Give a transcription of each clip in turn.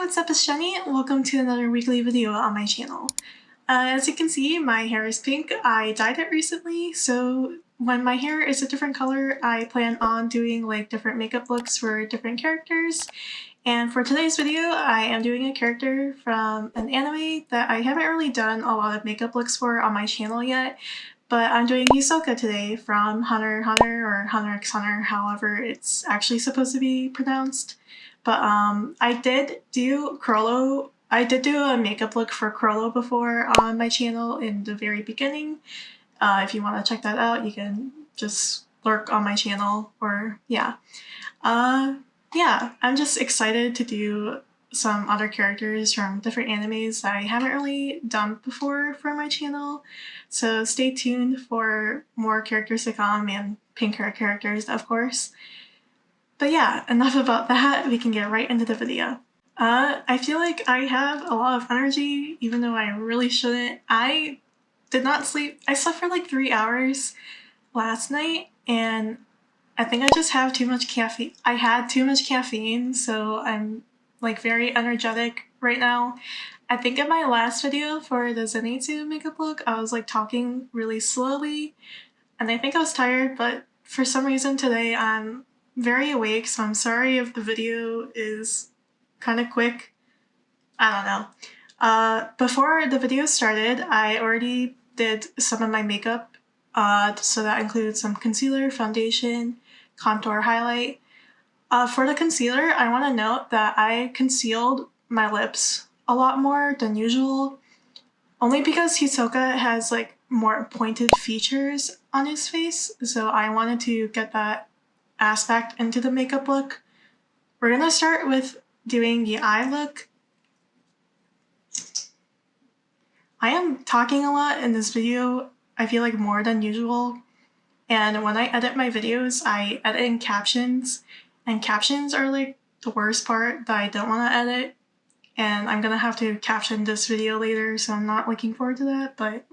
what's up, it's Jenny. Welcome to another weekly video on my channel. As you can see, my hair is pink. I dyed it recently, so when my hair is a different color, I plan on doing like different makeup looks for different characters. And for today's video, I am doing a character from an anime that I haven't really done a lot of makeup looks for on my channel yet, but I'm doing Hisoka today from Hunter x Hunter or Hunter x Hunter, however it's actually supposed to be pronounced. But I did do a makeup look for Crollo before on my channel in the very beginning. If you want to check that out, you can just lurk on my channel, or yeah. I'm just excited to do some other characters from different animes that I haven't really done before for my channel. So stay tuned for more characters to come and pink hair characters, of course. But yeah, enough about that, we can get right into the video. I feel like I have a lot of energy, even though I really shouldn't. I did not sleep. I slept for like 3 hours last night, and I think I just have too much caffeine. I had too much caffeine, so I'm like very energetic right now. I think in my last video for the Zenitsu makeup look, I was like talking really slowly, and I think I was tired, but for some reason today I'm very awake, so I'm sorry if the video is kind of quick. I don't know. Before the video started, I already did some of my makeup, so that includes some concealer, foundation, contour, highlight. For the concealer, I want to note that I concealed my lips a lot more than usual, only because Hisoka has like more pointed features on his face, so I wanted to get that aspect into the makeup look. We're gonna start with doing the eye look. I am talking a lot in this video, I feel like more than usual, and when I edit my videos, I edit in captions, and captions are like the worst part that I don't want to edit, and I'm gonna have to caption this video later, so I'm not looking forward to that. But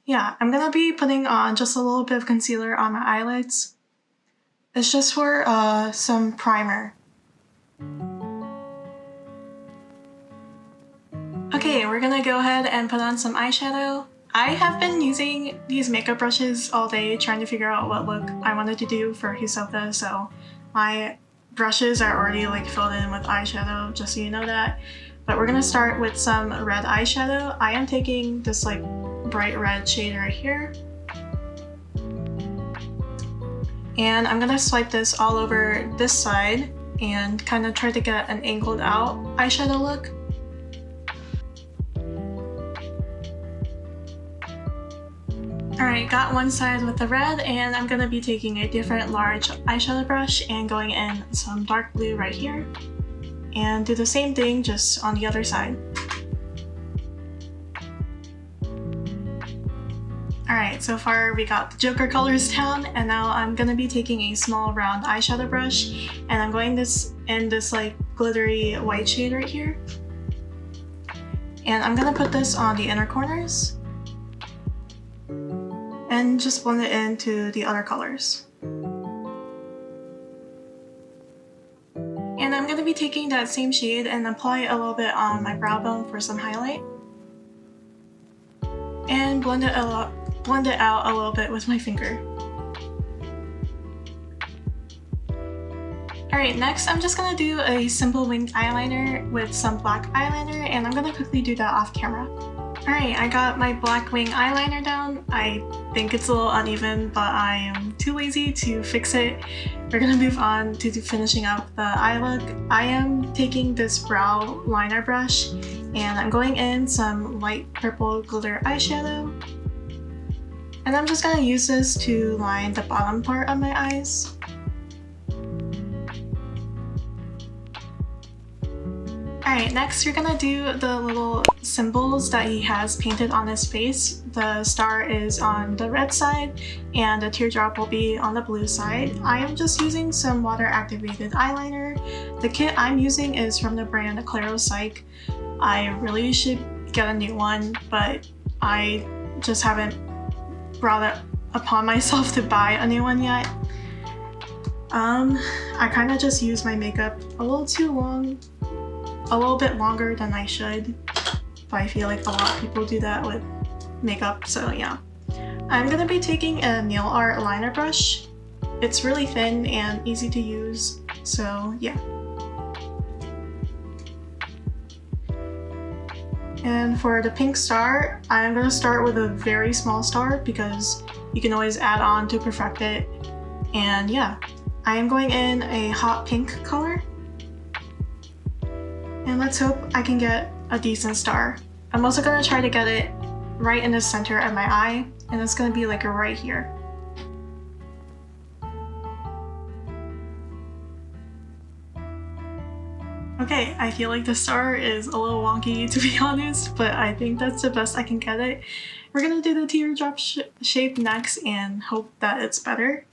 yeah, I'm gonna be putting on just a little bit of concealer on my eyelids. It's just for some primer. Okay, we're gonna go ahead and put on some eyeshadow. I have been using these makeup brushes all day trying to figure out what look I wanted to do for Hisoka, so my brushes are already like filled in with eyeshadow, just so you know that. But we're gonna start with some red eyeshadow. I am taking this like bright red shade right here. And I'm gonna swipe this all over this side and kind of try to get an angled out eyeshadow look. Alright, got one side with the red, and I'm gonna be taking a different large eyeshadow brush and going in some dark blue right here. And do the same thing just on the other side. Alright, so far we got the Joker colors down, and now I'm gonna be taking a small round eyeshadow brush, and I'm going in this like glittery white shade right here. And I'm gonna put this on the inner corners, and just blend it into the other colors. And I'm gonna be taking that same shade and apply it a little bit on my brow bone for some highlight. And blend it out a little bit with my finger. Alright, next I'm just gonna do a simple winged eyeliner with some black eyeliner, and I'm gonna quickly do that off camera. Alright, I got my black wing eyeliner down. I think it's a little uneven, but I am too lazy to fix it. We're gonna move on to finishing up the eye look. I am taking this brow liner brush, and I'm going in some light purple glitter eyeshadow. And I'm just gonna use this to line the bottom part of my eyes. Alright, next you're gonna do the little symbols that he has painted on his face. The star is on the red side, and the teardrop will be on the blue side. I am just using some water activated eyeliner. The kit I'm using is from the brand Claro Psych. I really should get a new one, but I just haven't brought it upon myself to buy a new one yet. I kind of just used my makeup a little too long a little bit longer than I should, but I feel like a lot of people do that with makeup, so yeah. I'm gonna be taking a nail art liner brush. It's really thin and easy to use, so yeah. And for the pink star, I'm gonna start with a very small star because you can always add on to perfect it. And yeah, I am going in a hot pink color. And let's hope I can get a decent star. I'm also gonna try to get it right in the center of my eye, and it's gonna be like right here. Okay, I feel like the star is a little wonky to be honest, but I think that's the best I can get it. We're gonna do the teardrop shape next and hope that it's better.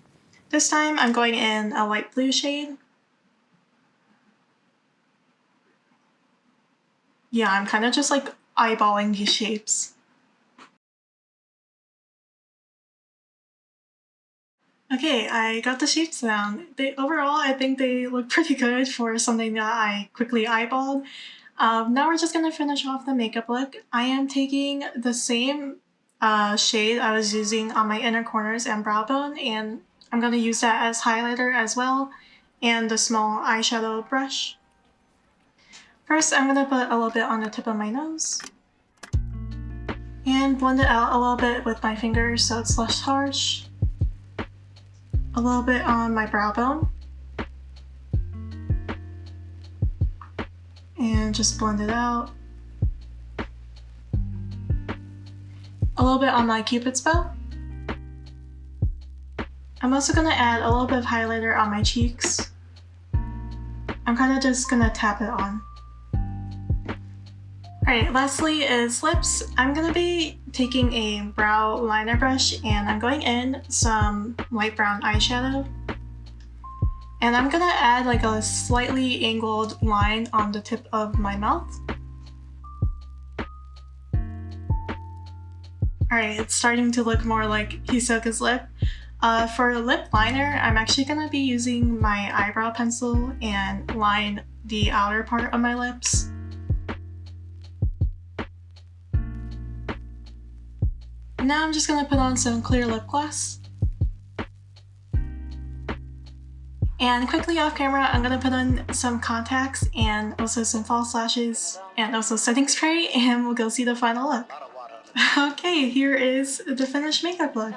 This time I'm going in a light blue shade. Yeah, I'm kind of just like eyeballing these shapes. Okay, I got the shapes down. Overall, I think they look pretty good for something that I quickly eyeballed. Now we're just gonna finish off the makeup look. I am taking the same shade I was using on my inner corners and brow bone, and I'm gonna use that as highlighter as well, and the small eyeshadow brush. First, I'm gonna put a little bit on the tip of my nose, and blend it out a little bit with my fingers so it's less harsh. A little bit on my brow bone, and just blend it out. A little bit on my cupid's bow. I'm also gonna add a little bit of highlighter on my cheeks. I'm kind of just gonna tap it on. Alright, lastly is lips. I'm gonna be taking a brow liner brush and I'm going in some light brown eyeshadow. And I'm gonna add like a slightly angled line on the tip of my mouth. Alright, it's starting to look more like Hisoka's lip. For lip liner, I'm actually gonna be using my eyebrow pencil and line the outer part of my lips. Now I'm just gonna put on some clear lip gloss. And quickly off camera, I'm gonna put on some contacts and also some false lashes and also setting spray, and we'll go see the final look. Okay, here is the finished makeup look.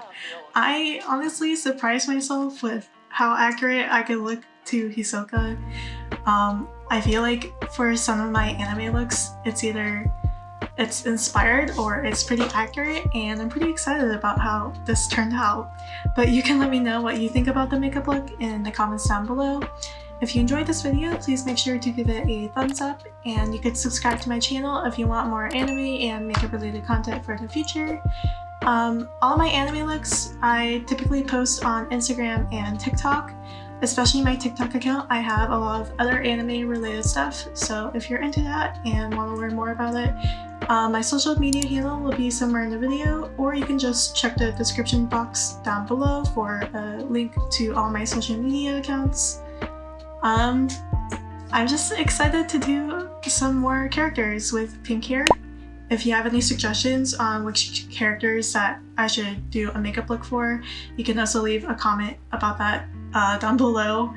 I honestly surprised myself with how accurate I could look to Hisoka. I feel like for some of my anime looks, it's either it's inspired or it's pretty accurate, and I'm pretty excited about how this turned out. But you can let me know what you think about the makeup look in the comments down below. If you enjoyed this video, please make sure to give it a thumbs up, and you could subscribe to my channel if you want more anime and makeup related content for the future. All my anime looks I typically post on Instagram and TikTok. Especially my TikTok account, I have a lot of other anime related stuff, so if you're into that and want to learn more about it, my social media handle will be somewhere in the video, or you can just check the description box down below for a link to all my social media accounts. I'm just excited to do some more characters with pink hair. If you have any suggestions on which characters that I should do a makeup look for, you can also leave a comment about that down below.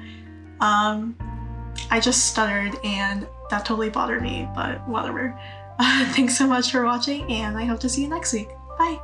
I just stuttered and that totally bothered me, but whatever. Thanks so much for watching, and I hope to see you next week. Bye!